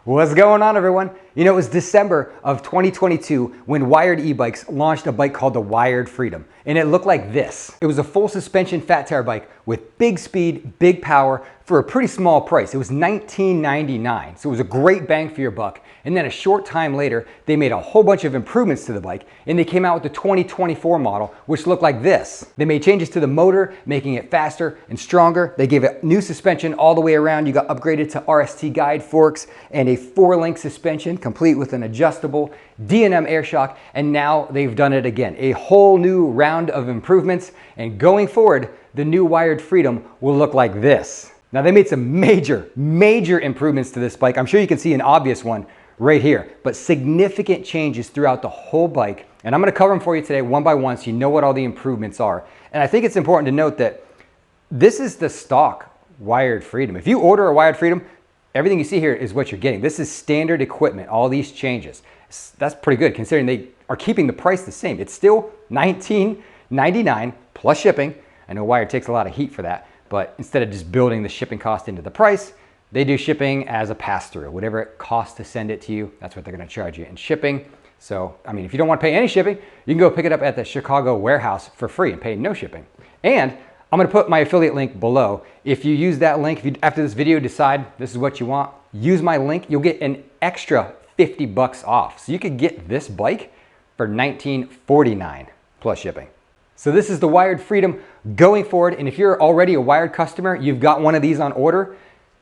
What's going on, everyone? You know, it was December of 2022 when Wired Ebikes launched a bike called the Wired Freedom, and it looked like this. It was a full suspension fat tire bike with big speed, big power for a pretty small price. It was $19.99, so it was a great bang for your buck. And then a short time later, they made a whole bunch of improvements to the bike, and they came out with the 2024 model, which looked like this. They made changes to the motor, making it faster and stronger. They gave it new suspension all the way around. You got upgraded to RST guide forks and a 4-link suspension, complete with an adjustable D&M air shock, and now they've done it again. A whole new round of improvements, and going forward, the new Wired Freedom will look like this. Now, they made some major improvements to this bike. I'm sure you can see an obvious one right here, but significant changes throughout the whole bike, and I'm going to cover them for you today one by one so you know what all the improvements are. And I think it's important to note that this is the stock Wired Freedom. If you order a Wired Freedom, everything you see here is what you're getting. This is standard equipment, all these changes. That's pretty good considering they are keeping the price the same. It's still $19.99 plus shipping. I know Wired takes a lot of heat for that, but instead of just building the shipping cost into the price, they do shipping as a pass-through. Whatever it costs to send it to you, that's what they're going to charge you in shipping. So, I mean, if you don't want to pay any shipping, you can go pick it up at the Chicago warehouse for free and pay no shipping. And I'm going to put my affiliate link below. If you use that link, if you, after this video, decide this is what you want, use my link, you'll get an extra 50 bucks off. So you could get this bike for $19.49 plus shipping. So this is the Wired Freedom going forward. And if you're already a Wired customer, you've got one of these on order,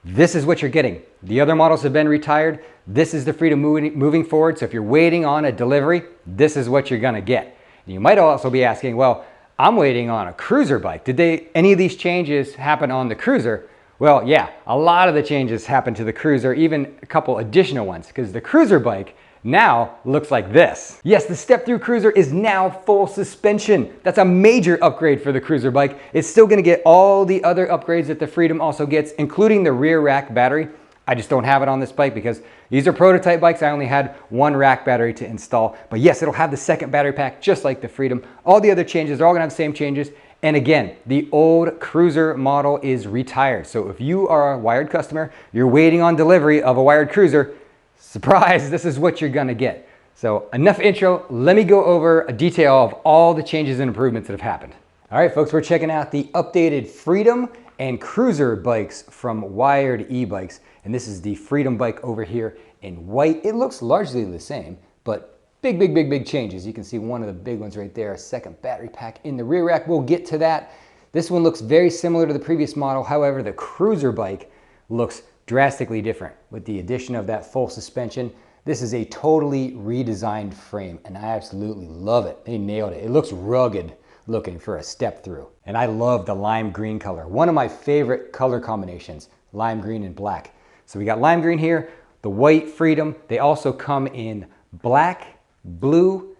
this is what you're getting. The other models have been retired. This is the Freedom moving forward. So if you're waiting on a delivery, this is what you're gonna get. And you might also be asking, well, I'm waiting on a cruiser bike. Did any of these changes happen on the cruiser? Well, yeah, a lot of the changes happened to the cruiser, even a couple additional ones, because the cruiser bike now looks like this. Yes, the step-through cruiser is now full suspension. That's a major upgrade for the cruiser bike. It's still gonna get all the other upgrades that the Freedom also gets, including the rear rack battery. I just don't have it on this bike because these are prototype bikes. I only had one rack battery to install. But yes, it'll have the second battery pack just like the Freedom. All the other changes, they're all gonna have the same changes. And again, the old cruiser model is retired. So if you are a Wired customer, you're waiting on delivery of a Wired cruiser, surprise, this is what you're gonna get. So enough intro, let me go over a detail of all the changes and improvements that have happened. All right, folks, we're checking out the updated Freedom and cruiser bikes from Wired Ebikes. And this is the Freedom bike over here in white. It looks largely the same, but big changes. You can see one of the big ones right there, a second battery pack in the rear rack. We'll get to that. This one looks very similar to the previous model. However, the cruiser bike looks drastically different with the addition of that full suspension. This is a totally redesigned frame, and I absolutely love it. They nailed it. It looks rugged looking for a step through. And I love the lime green color. One of my favorite color combinations, lime green and black. So we got lime green here, the white Freedom. They also come in black, blue,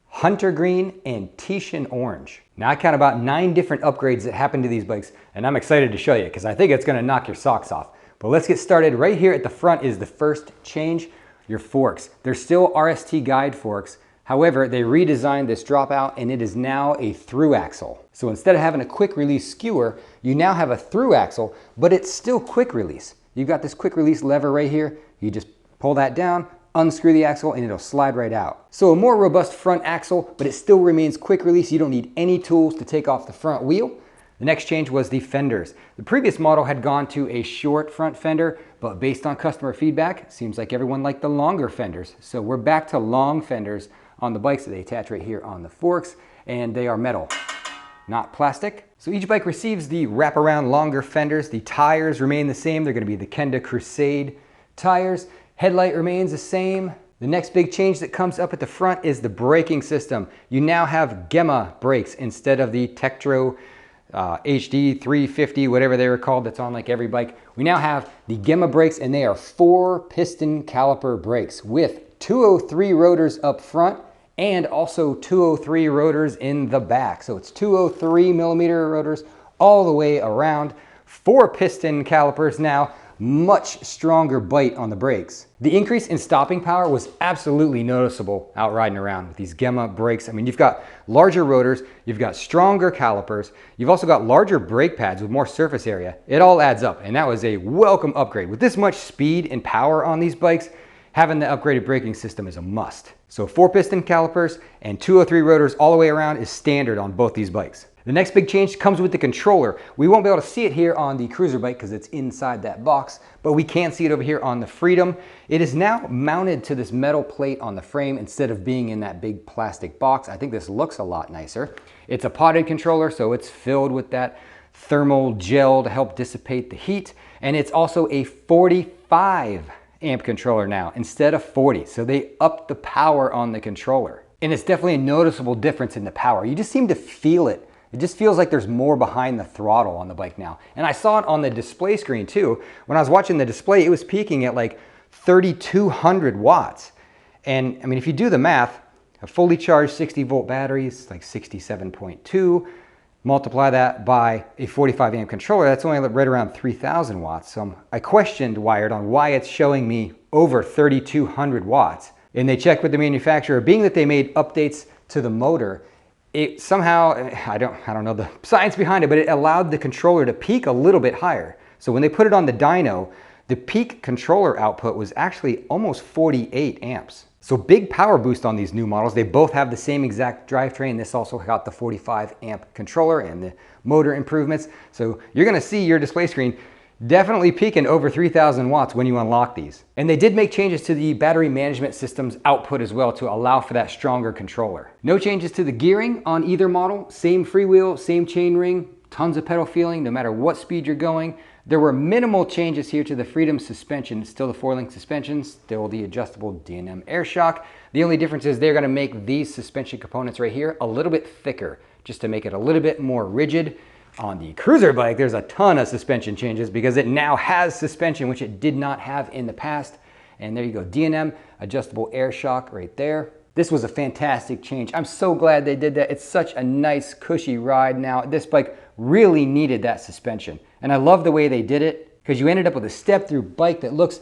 hunter green, and Titian orange. Now I count about 9 different upgrades that happen to these bikes, and I'm excited to show you because I think it's gonna knock your socks off. But let's get started. Right here at the front is the first change, your forks. They're still RST guide forks. However, they redesigned this dropout and it is now a through axle. So instead of having a quick release skewer, you now have a through axle, but it's still quick release. You've got this quick release lever right here. You just pull that down, unscrew the axle, and it'll slide right out. So a more robust front axle, but it still remains quick release. You don't need any tools to take off the front wheel. The next change was the fenders. The previous model had gone to a short front fender, but based on customer feedback, it seems like everyone liked the longer fenders. So we're back to long fenders on the bikes that they attach right here on the forks, and they are metal, not plastic. So each bike receives the wraparound longer fenders. The tires remain the same. They're gonna be the Kenda Crusade tires. Headlight remains the same. The next big change that comes up at the front is the braking system. You now have Gemma brakes instead of the Tektro HD 350, whatever they were called, that's on like every bike. We now have the Gemma brakes, and they are 4 piston caliper brakes with 203 rotors up front and also 203 rotors in the back. So it's 203 millimeter rotors all the way around. 4 piston calipers now, much stronger bite on the brakes. The increase in stopping power was absolutely noticeable out riding around with these Gemma brakes. I mean, you've got larger rotors, you've got stronger calipers, you've also got larger brake pads with more surface area. It all adds up, and that was a welcome upgrade. With this much speed and power on these bikes, having the upgraded braking system is a must. So 4 piston calipers and 203 rotors all the way around is standard on both these bikes. The next big change comes with the controller. We won't be able to see it here on the cruiser bike because it's inside that box, but we can see it over here on the Freedom. It is now mounted to this metal plate on the frame instead of being in that big plastic box. I think this looks a lot nicer. It's a potted controller, so it's filled with that thermal gel to help dissipate the heat, and it's also a 45 amp controller now instead of 40. So they upped the power on the controller. And it's definitely a noticeable difference in the power. You just seem to feel it. It just feels like there's more behind the throttle on the bike now. And I saw it on the display screen too. When I was watching the display, it was peaking at like 3,200 watts. And I mean, if you do the math, a fully charged 60 volt battery is like 67.2. Multiply that by a 45 amp controller, that's only right around 3,000 watts. So I questioned Wired on why it's showing me over 3,200 watts. And they checked with the manufacturer, being that they made updates to the motor, it somehow, I don't know the science behind it, but it allowed the controller to peak a little bit higher. So when they put it on the dyno, the peak controller output was actually almost 48 amps. So big power boost on these new models. They both have the same exact drivetrain. This also got the 45 amp controller and the motor improvements. So you're gonna see your display screen definitely peaking over 3,000 watts when you unlock these. And they did make changes to the battery management system's output as well to allow for that stronger controller. No changes to the gearing on either model. Same freewheel, same chainring, tons of pedal feeling no matter what speed you're going. There were minimal changes here to the Freedom suspension. Still the 4-link suspension, still the adjustable D&M air shock. The only difference is they're gonna make these suspension components right here a little bit thicker, just to make it a little bit more rigid. On the cruiser bike, there's a ton of suspension changes because it now has suspension, which it did not have in the past. And there you go, D&M adjustable air shock right there. This was a fantastic change. I'm so glad they did that. It's such a nice, cushy ride now. This bike really needed that suspension. And I love the way they did it because you ended up with a step-through bike that looks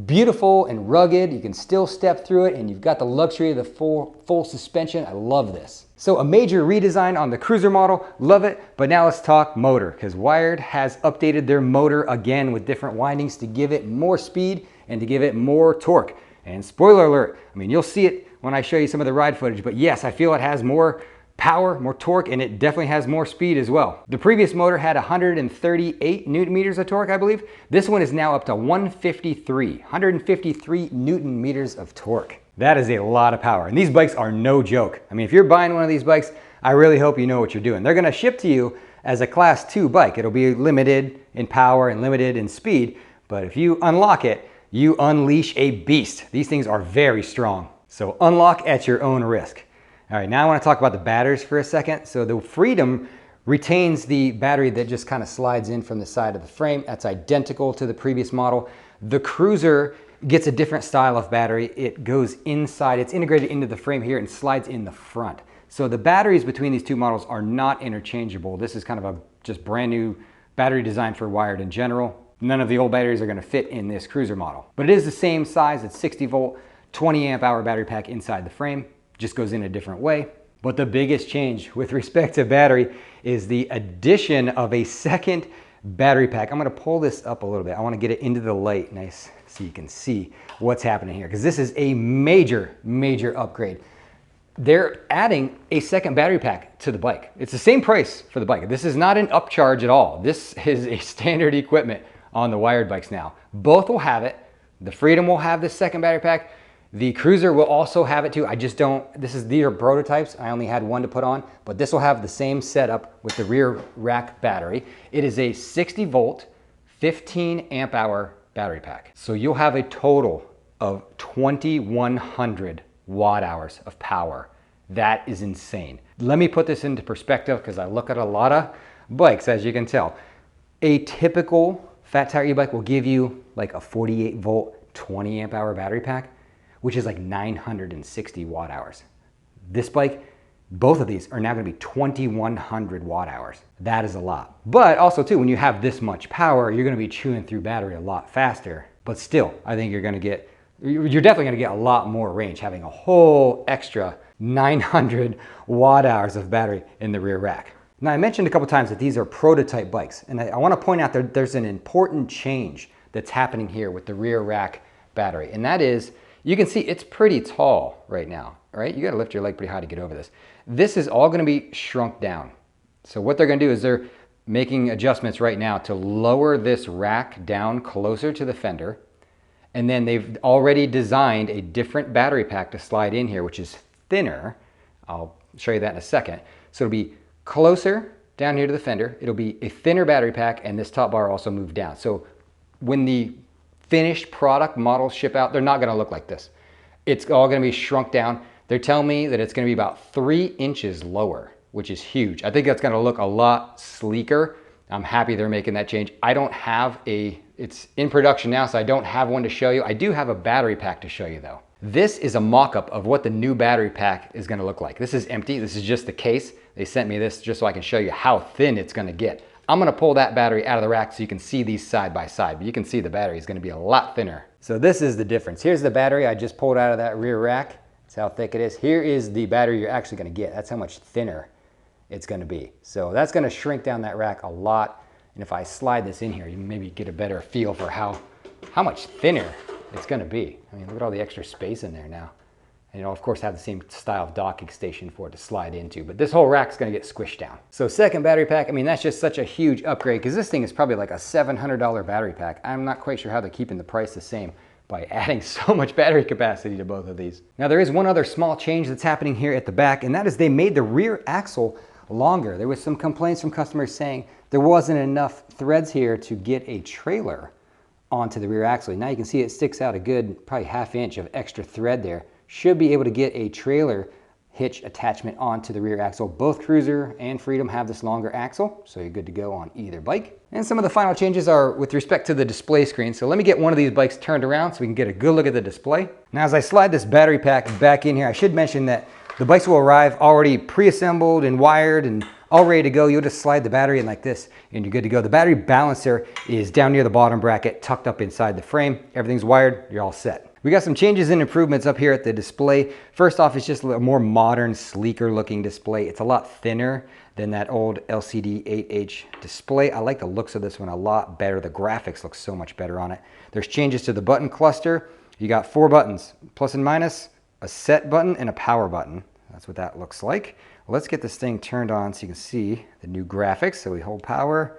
beautiful and rugged. You can still step through it and you've got the luxury of the full suspension. I love this. So a major redesign on the cruiser model, love it. But now let's talk motor because Wired has updated their motor again with different windings to give it more speed and to give it more torque. And spoiler alert, I mean, you'll see it when I show you some of the ride footage, but yes, I feel it has more power, more torque, and it definitely has more speed as well. The previous motor had 138 newton meters of torque, I believe. This one is now up to 153 newton meters of torque. That is a lot of power, and these bikes are no joke. I mean, if you're buying one of these bikes, I really hope you know what you're doing. They're gonna ship to you as a Class 2 bike. It'll be limited in power and limited in speed, but if you unlock it, you unleash a beast. These things are very strong. So unlock at your own risk. All right, now I want to talk about the batteries for a second. So the Freedom retains the battery that just kind of slides in from the side of the frame. That's identical to the previous model. The Cruiser gets a different style of battery. It goes inside, it's integrated into the frame here and slides in the front. So the batteries between these two models are not interchangeable. This is kind of a just brand new battery design for Wired in general. None of the old batteries are going to fit in this Cruiser model. But it is the same size. It's 60 volt, 20 amp hour battery pack inside the frame. Just goes in a different way. But the biggest change with respect to battery is the addition of a second battery pack. I'm going to pull this up a little bit. I want to get it into the light nice so you can see what's happening here because this is a major upgrade. They're adding a second battery pack to the bike. It's the same price for the bike. This is not an upcharge at all. This is a standard equipment on the Wired bikes now. Both will have it. The Freedom will have this second battery pack. The Cruiser will also have it too. I just don't, these are prototypes. I only had one to put on, but this will have the same setup with the rear rack battery. It is a 60 volt, 15 amp hour battery pack. So you'll have a total of 2,100 watt hours of power. That is insane. Let me put this into perspective because I look at a lot of bikes, as you can tell. A typical fat tire e-bike will give you like a 48 volt, 20 amp hour battery pack, which is like 960 watt hours. This bike Both of these are now going to be 2100 watt hours. That is a lot. But also too, when you have this much power, you're going to be chewing through battery a lot faster. But still, I think you're definitely going to get a lot more range having a whole extra 900 watt hours of battery in the rear rack. Now, I mentioned a couple times that these are prototype bikes, and I want to point out that there's an important change that's happening here with the rear rack battery, and that is, you can see it's pretty tall right now, right? You got to lift your leg pretty high to get over this. This is all going to be shrunk down. So what they're going to do is they're making adjustments right now to lower this rack down closer to the fender, and then they've already designed a different battery pack to slide in here, which is thinner. I'll show you that in a second. So it'll be closer down here to the fender. It'll be a thinner battery pack, and this top bar also moved down. So when the finished product models ship out, they're not going to look like this. It's all going to be shrunk down. They're telling me that it's going to be about 3 inches lower, which is huge. I think that's going to look a lot sleeker. I'm happy they're making that change. I don't have it's in production now, so I don't have one to show you. I do have a battery pack to show you though. This is a mock-up of what the new battery pack is going to look like. This is empty. This is just the case. They sent me this just so I can show you how thin it's going to get. I'm going to pull that battery out of the rack so you can see these side by side, but you can see the battery is going to be a lot thinner. So this is the difference. Here's the battery I just pulled out of that rear rack. That's how thick it is. Here is the battery you're actually going to get. That's how much thinner it's going to be. So that's going to shrink down that rack a lot. And if I slide this in here, you maybe get a better feel for how much thinner it's going to be. I mean, look at all the extra space in there now. And it'll of course have the same style of docking station for it to slide into, but this whole rack's going to get squished down. So second battery pack, I mean, that's just such a huge upgrade because this thing is probably like a $700 battery pack. I'm not quite sure how they're keeping the price the same by adding so much battery capacity to both of these. Now there is one other small change that's happening here at the back, and that is they made the rear axle longer. There was some complaints from customers saying there wasn't enough threads here to get a trailer onto the rear axle. Now you can see it sticks out a good probably ½ inch of extra thread there. Should be able to get a trailer hitch attachment onto the rear axle. Both Cruiser and Freedom have this longer axle, so you're good to go on either bike. And some of the final changes are with respect to the display screen. So let me get one of these bikes turned around so we can get a good look at the display. Now as I slide this battery pack back in here, I should mention that the bikes will arrive already pre-assembled and wired and all ready to go. You'll just slide the battery in like this and you're good to go. The battery balancer is down near the bottom bracket, tucked up inside the frame. Everything's wired, you're all set. We got some changes and improvements up here at the display. First off, it's just a more modern, sleeker looking display. It's a lot thinner than that old LCD 8H display. I like the looks of this one a lot better. The graphics look so much better on it. There's changes to the button cluster. You got 4 buttons, plus and minus, a set button, and a power button. That's what that looks like. Well, let's get this thing turned on so you can see the new graphics. So we hold power.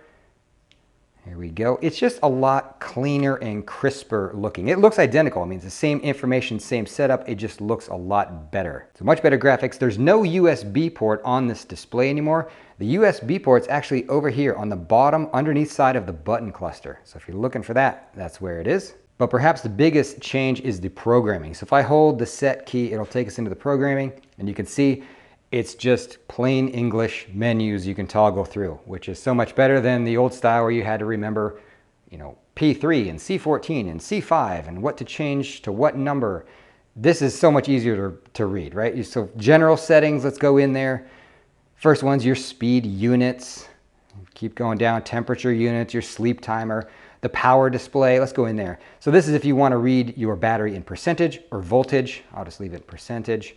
Here we go. It's just a lot cleaner and crisper looking. It looks identical. I mean, it's the same information, same setup. It just looks a lot better. So much better graphics. There's no USB port on this display anymore. The USB port's actually over here on the bottom underneath side of the button cluster. So if you're looking for that, that's where it is. But perhaps the biggest change is the programming. So if I hold the set key, it'll take us into the programming, and you can see it's just plain English menus you can toggle through, which is so much better than the old style where you had to remember, you know, P3 and C14 and C5 and what to change to what number. This is so much easier to read, right? So general settings, let's go in there. First one's your speed units. Keep going down, temperature units, your sleep timer, the power display. Let's go in there. So this is if you want to read your battery in percentage or voltage. I'll just leave it percentage.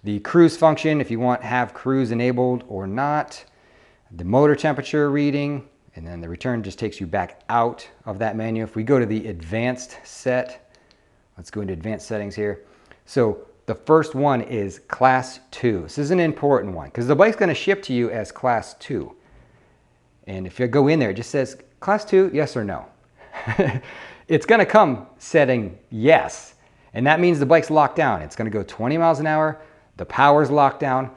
The cruise function, if you want have cruise enabled or not. The motor temperature reading, and then the return just takes you back out of that menu. If we go to the advanced set, let's go into advanced settings here. So the first one is class 2. This is an important one because the bike's going to ship to you as class 2. And if you go in there, it just says class 2, yes or no. It's going to come setting yes. And that means the bike's locked down. It's going to go 20 miles an hour. The power's locked down.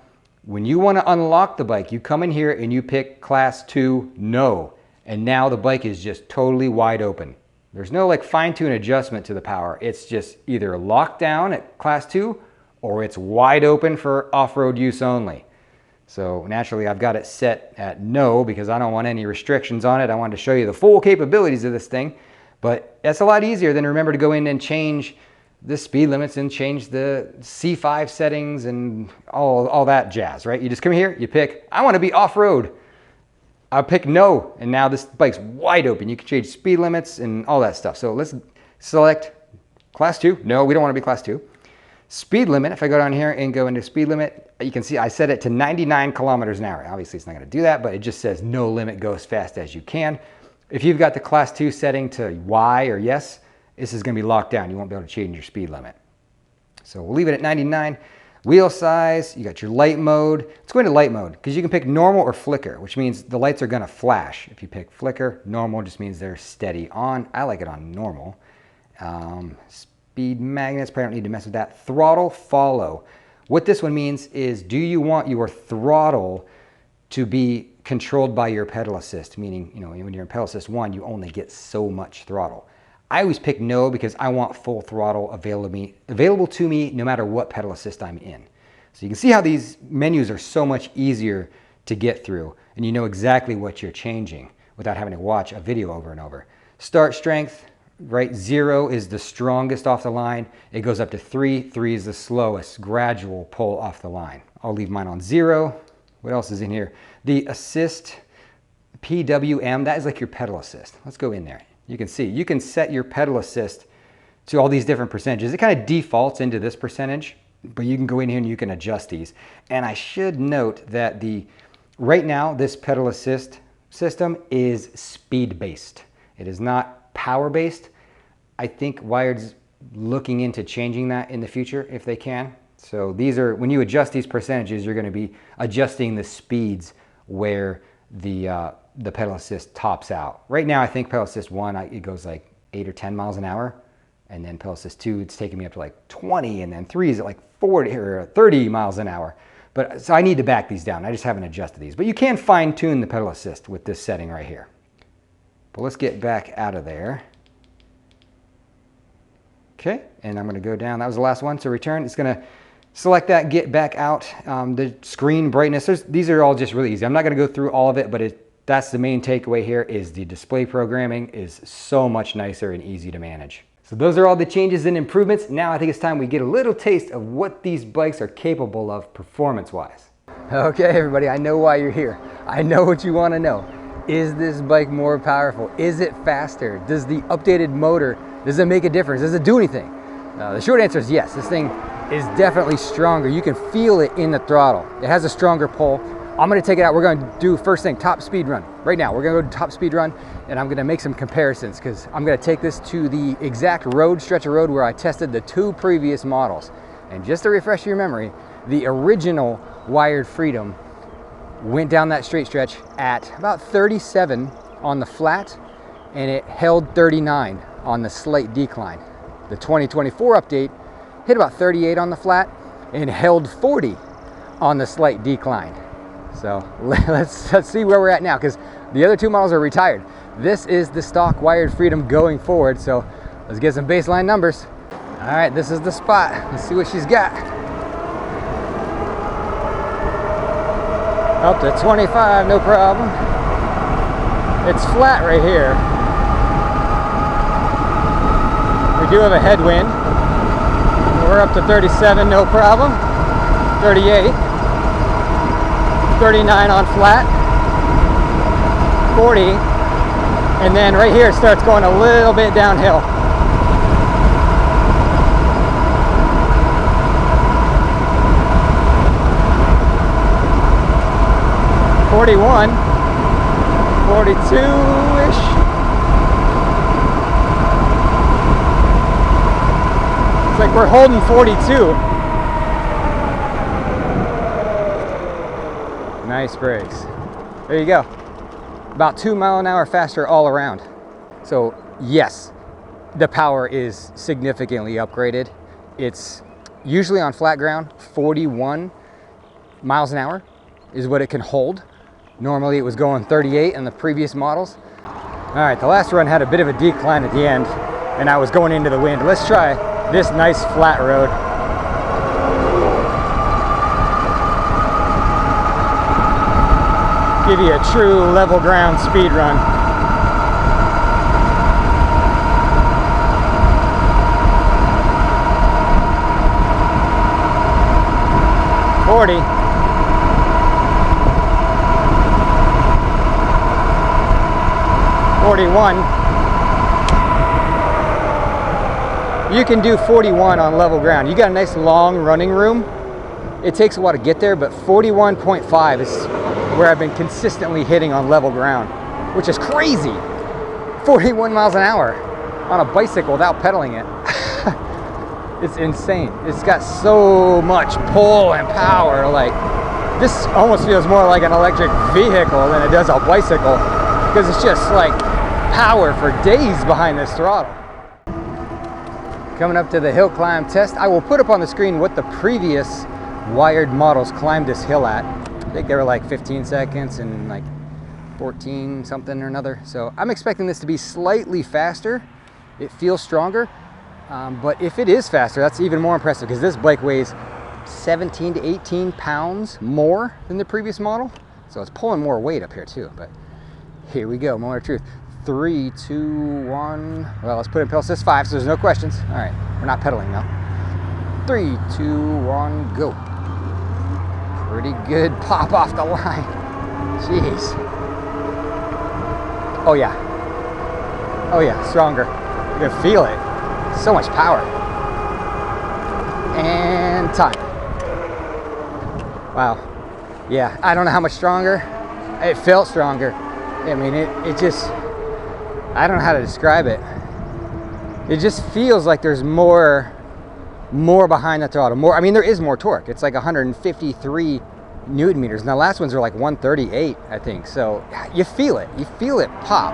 When you want to unlock the bike, you come in here and you pick class 2 no. And now the bike is just totally wide open. There's no like fine-tune adjustment to the power. It's just either locked down at class 2 or it's wide open for off-road use only. So naturally I've got it set at no because I don't want any restrictions on it. I wanted to show you the full capabilities of this thing, but that's a lot easier than remember to go in and change the speed limits and change the C5 settings and all that jazz, right? You just come here, you pick, I want to be off-road. I'll pick no, and now this bike's wide open. You can change speed limits and all that stuff. So let's select class 2. No, we don't want to be class 2. Speed limit, if I go down here and go into speed limit, you can see I set it to 99 kilometers an hour. Obviously it's not going to do that, but it just says no limit, go as fast as you can. If you've got the class 2 setting to Y or yes, this is going to be locked down. You won't be able to change your speed limit. So we'll leave it at 99. Wheel size, you got your light mode. Let's go into light mode because you can pick normal or flicker, which means the lights are going to flash. If you pick flicker, normal just means they're steady on. I like it on normal. Speed magnets, probably don't need to mess with that. Throttle follow. What this one means is, do you want your throttle to be controlled by your pedal assist? Meaning, when you're in pedal assist 1, you only get so much throttle. I always pick no because I want full throttle available to me no matter what pedal assist I'm in. So you can see how these menus are so much easier to get through, and you know exactly what you're changing without having to watch a video over and over. Start strength, right? 0 is the strongest off the line. It goes up to 3. 3 is the slowest, gradual pull off the line. I'll leave mine on 0. What else is in here? The assist PWM, that is like your pedal assist. Let's go in there. You can see, you can set your pedal assist to all these different percentages. It kind of defaults into this percentage, but you can go in here and you can adjust these. And I should note that right now, this pedal assist system is speed-based. It is not power-based. I think Wired's looking into changing that in the future if they can. So these are, when you adjust these percentages, you're going to be adjusting the speeds where the pedal assist tops out. Right now, I think pedal assist 1, it goes like 8 or 10 miles an hour. And then pedal assist 2, it's taking me up to like 20. And then 3 is at like 40 or 30 miles an hour. But so I need to back these down. I just haven't adjusted these. But you can fine tune the pedal assist with this setting right here. But let's get back out of there. Okay, and I'm going to go down. That was the last one. So return. It's going to select that, get back out. The screen brightness, these are all just really easy. I'm not going to go through all of it, but that's the main takeaway here is the display programming is so much nicer and easy to manage. So those are all the changes and improvements. Now I think it's time we get a little taste of what these bikes are capable of performance-wise. Okay, everybody, I know why you're here. I know what you want to know. Is this bike more powerful? Is it faster? Does the updated motor, does it make a difference? Does it do anything? The short answer is yes. This thing is definitely stronger. You can feel it in the throttle. It has a stronger pull. I'm going to take it out. We're going to do first thing, top speed run. Right now, we're going to go to top speed run, and I'm going to make some comparisons because I'm going to take this to the exact stretch of road where I tested the 2 previous models. And just to refresh your memory, the original Wired Freedom went down that straight stretch at about 37 on the flat, and it held 39 on the slight decline. The 2024 update hit about 38 on the flat and held 40 on the slight decline. So let's see where we're at now because the other 2 models are retired. This is the stock Wired Freedom going forward. So let's get some baseline numbers. All right, this is the spot. Let's see what she's got. Up to 25, no problem. It's flat right here. We do have a headwind. We're up to 37, no problem. 38. 39 on flat. 40. And then right here it starts going a little bit downhill. $41, 42-ish. It's like we're holding 42. Nice brakes. There you go. About 2 miles an hour faster all around. So yes, the power is significantly upgraded. It's usually on flat ground, 41 miles an hour is what it can hold. Normally it was going 38 in the previous models. All right, the last run had a bit of a decline at the end and I was going into the wind. Let's try this nice flat road. Give you a true level ground speed run. 40. You can do 41 on level ground. You got a nice long running room. It takes a while to get there, but 41.5 is where I've been consistently hitting on level ground, which is crazy. 41 miles an hour on a bicycle without pedaling it. It's insane. It's got so much pull and power. Like, this almost feels more like an electric vehicle than it does a bicycle, because it's just like power for days behind this throttle. Coming up to the hill climb test. I will put up on the screen what the previous Wired models climbed this hill at. I think they were like 15 seconds and like 14 something or another. So I'm expecting this to be slightly faster. It feels stronger, but if it is faster, that's even more impressive, because this bike weighs 17 to 18 pounds more than the previous model. So it's pulling more weight up here too. But here we go, moment of truth. 3, 2, 1. Well, let's put in pedal assist 5, so there's no questions. All right, we're not pedaling now. 3, 2, 1, go. Pretty good pop off the line. Jeez. Oh yeah. Oh yeah, stronger. You can feel it. So much power. And time. Wow. Yeah, I don't know how much stronger. It felt stronger. I mean, it just, I don't know how to describe it. It just feels like there's more behind the throttle. More, I mean, there is more torque. It's like 153 Newton meters. Now, last ones are like 138, I think. So you feel it. You feel it pop.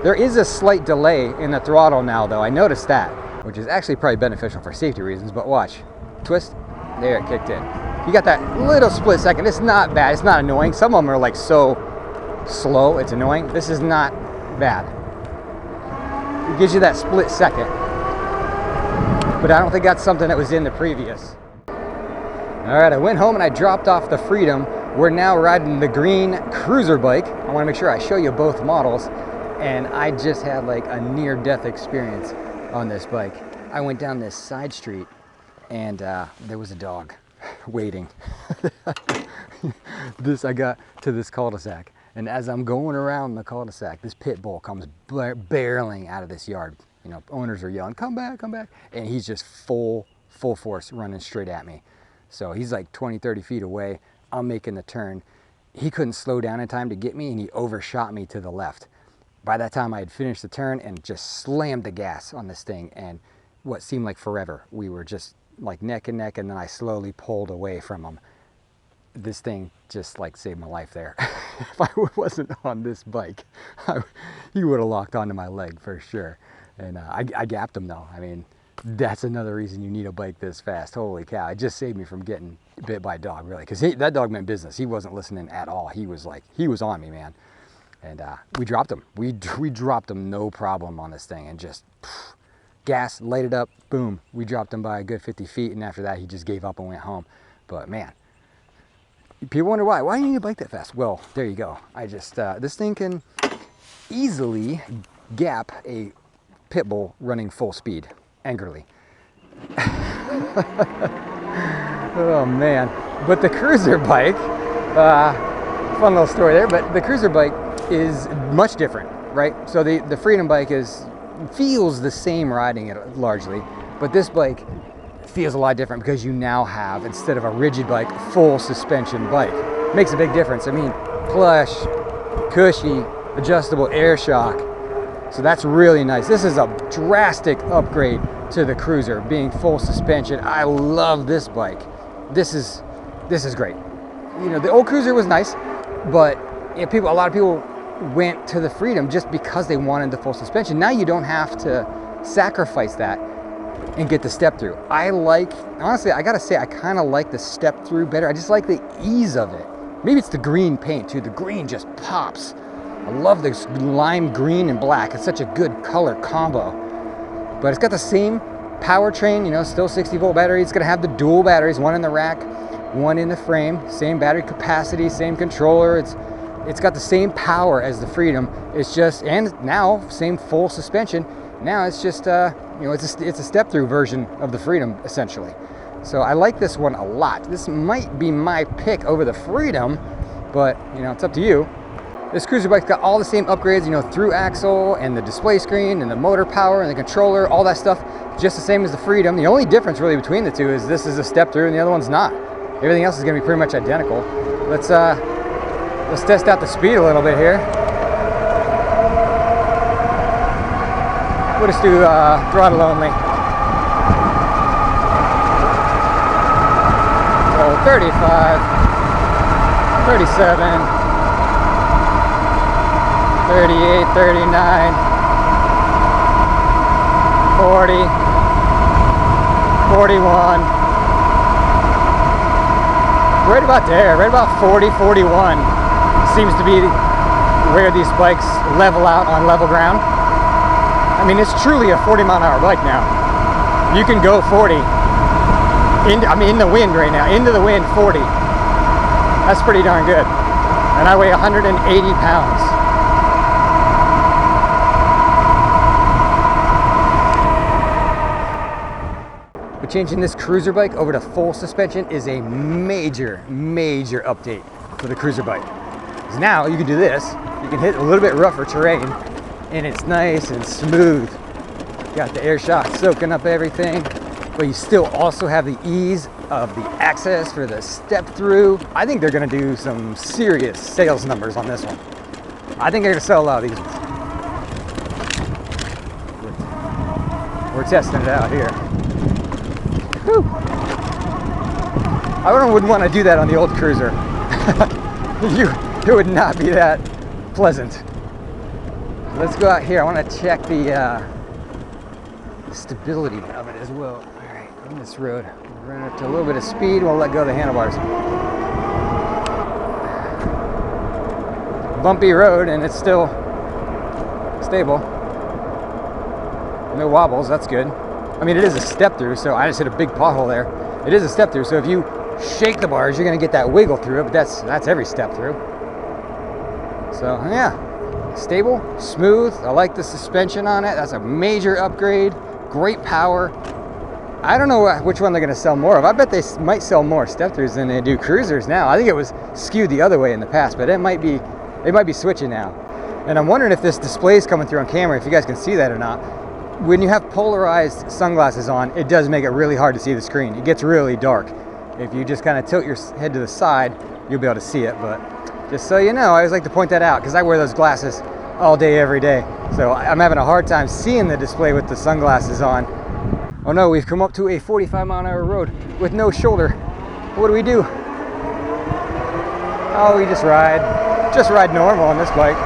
There is a slight delay in the throttle now, though. I noticed that, which is actually probably beneficial for safety reasons. But watch, twist. There, it kicked in. You got that little split second. It's not bad. It's not annoying. Some of them are like so slow, it's annoying. This is not bad. It gives you that split second. But I don't think that's something that was in the previous. All right, I went home and I dropped off the Freedom. We're now riding the green cruiser bike. I want to make sure I show you both models. And I just had like a near-death experience on this bike. I went down this side street and there was a dog waiting. I got to this cul-de-sac, and as I'm going around the cul-de-sac, this pit bull comes barreling out of this yard. You know, owners are yelling, come back, come back. And he's just full force running straight at me. So he's like 20, 30 feet away. I'm making the turn. He couldn't slow down in time to get me, and he overshot me to the left. By that time, I had finished the turn and just slammed the gas on this thing. And what seemed like forever, we were just like neck and neck, and then I slowly pulled away from him. This thing just like saved my life there. If I wasn't on this bike, he would have locked onto my leg for sure. And I gapped him though. I mean, that's another reason you need a bike this fast. Holy cow, it just saved me from getting bit by a dog, really. Because that dog meant business. He wasn't listening at all. He was on me, man. And we dropped him. We dropped him no problem on this thing, and just gas, light it up, boom. We dropped him by a good 50 feet, and after that, he just gave up and went home. But man, people wonder why. Why do you need a bike that fast? Well, there you go. I just, this thing can easily gap a pit bull running full speed, angrily. Oh man. But the cruiser bike, fun little story there, but the cruiser bike is much different, right? So the Freedom bike feels the same riding it largely, but this bike feels a lot different because you now have, instead of a rigid bike, full suspension bike. Makes a big difference. I mean, plush, cushy, adjustable air shock. So that's really nice. This is a drastic upgrade to the cruiser, being full suspension. I love this bike. This is great. You know, the old cruiser was nice, but you know, a lot of people went to the Freedom just because they wanted the full suspension. Now you don't have to sacrifice that and get the step through. Honestly, I gotta say, I kind of like the step through better. I just like the ease of it. Maybe it's the green paint too. The green just pops. I love this lime green and black. It's such a good color combo. But it's got the same powertrain, you know, still 60-volt battery. It's gonna have the dual batteries, one in the rack, one in the frame, same battery capacity, same controller. It's got the same power as the Freedom. It's just, and now same full suspension. Now it's just, you know, it's a step-through version of the Freedom essentially. So I like this one a lot. This might be my pick over the Freedom, but you know, it's up to you. This cruiser bike's got all the same upgrades, you know, through axle and the display screen and the motor power and the controller, all that stuff, just the same as the Freedom. The only difference really between the two is this is a step through and the other one's not. Everything else is gonna be pretty much identical. Let's test out the speed a little bit here. We'll just do throttle only. So 35, 37, 38, 39, 40, 41. Right about there, right about 40, 41 seems to be where these bikes level out on level ground. I mean, it's truly a 40-mile-an-hour bike now. You can go 40. In the wind right now, into the wind 40. That's pretty darn good. And I weigh 180 pounds. But changing this cruiser bike over to full suspension is a major, major update for the cruiser bike. Because now you can do this, you can hit a little bit rougher terrain, and it's nice and smooth. Got the air shock soaking up everything, but you still also have the ease of the access for the step through. I think they're gonna do some serious sales numbers on this one. I think they're gonna sell a lot of these ones. We're testing it out here. Whew. I wouldn't want to do that on the old cruiser. It would not be that pleasant. Let's go out here. I want to check the stability of it as well. All right, on this road, we're running up to a little bit of speed. We'll let go of the handlebars. Bumpy road, and it's still stable. No wobbles. That's good. I mean, it is a step through, so I just hit a big pothole there. It is a step through, so if you shake the bars, you're gonna get that wiggle through it, but that's every step through. So yeah, stable, smooth. I like the suspension on it. That's a major upgrade. Great power. I don't know which one they're gonna sell more of. I bet they might sell more step throughs than they do cruisers now. I think it was skewed the other way in the past, but they might be switching now. And I'm wondering if this display is coming through on camera, if you guys can see that or not. When you have polarized sunglasses on, it does make it really hard to see the screen. It gets really dark. If you just kind of tilt your head to the side, you'll be able to see it. But just so you know, I always like to point that out because I wear those glasses all day, every day. So I'm having a hard time seeing the display with the sunglasses on. Oh no, we've come up to a 45-mile-an-hour road with no shoulder. What do we do? Oh, we just ride normal on this bike.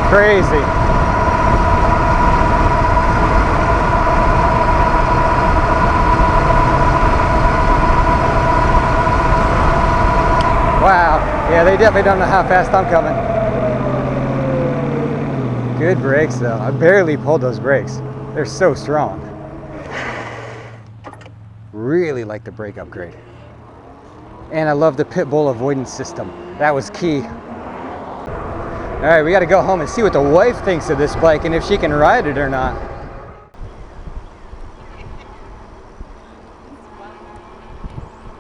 Crazy. Wow. Yeah, they definitely don't know how fast I'm coming. Good brakes though. I barely pulled those brakes. They're so strong. Really like the brake upgrade. And I love the pit bull avoidance system. That was key. All right, we got to go home and see what the wife thinks of this bike and if she can ride it or not.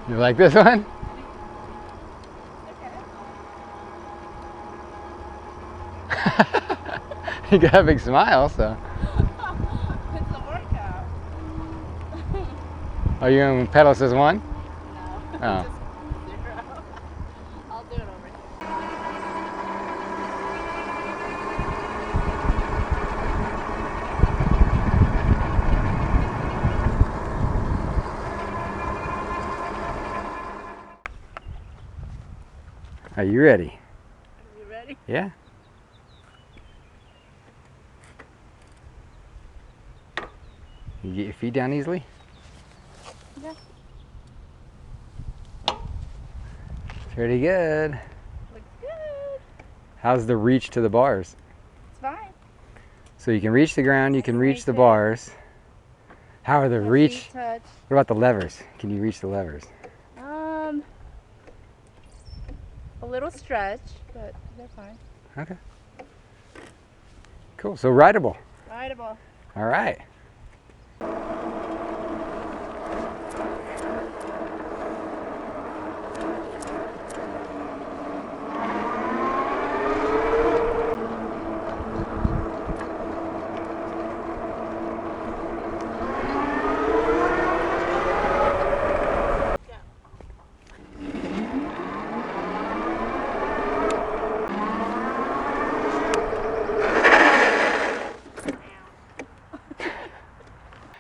You like this one? You got a big smile, so. It's a workout. Are you going to pedal says one? No. Oh. Just 0. I'll do it over here. Are you ready? Are you ready? Yeah. You get your feet down easily? Yeah. Pretty good. Looks good. How's the reach to the bars? It's fine. So you can reach the ground, you can reach the Touchy. bars. How are the reach? Touch. What about the levers? Can you reach the levers? A little stretch, but they're fine. Okay. Cool. So rideable. Rideable. All right.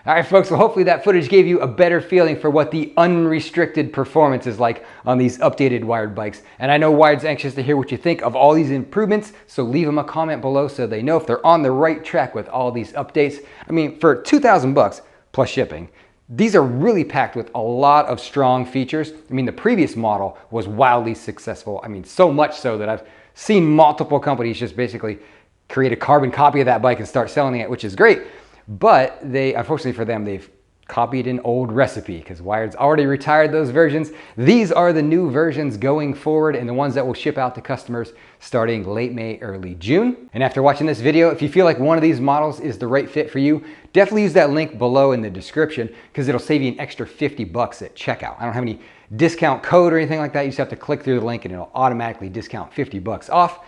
All right, folks, well, hopefully that footage gave you a better feeling for what the unrestricted performance is like on these updated Wired bikes. And I know Wired's anxious to hear what you think of all these improvements, so leave them a comment below so they know if they're on the right track with all these updates. I mean, for 2,000 bucks plus shipping, these are really packed with a lot of strong features. I mean, the previous model was wildly successful. I mean, so much so that I've seen multiple companies just basically create a carbon copy of that bike and start selling it, which is great. But they, unfortunately for them, they've copied an old recipe because Wired's already retired those versions. These are the new versions going forward and the ones that will ship out to customers starting late May, early June. And after watching this video, if you feel like one of these models is the right fit for you, definitely use that link below in the description because it'll save you an extra 50 bucks at checkout. I don't have any discount code or anything like that. You just have to click through the link and it'll automatically discount 50 bucks off.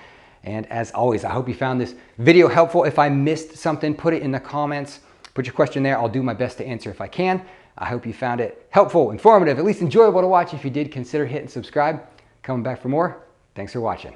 And as always, I hope you found this video helpful. If I missed something, put it in the comments. Put your question there. I'll do my best to answer if I can. I hope you found it helpful, informative, at least enjoyable to watch. If you did, consider hitting subscribe. Coming back for more. Thanks for watching.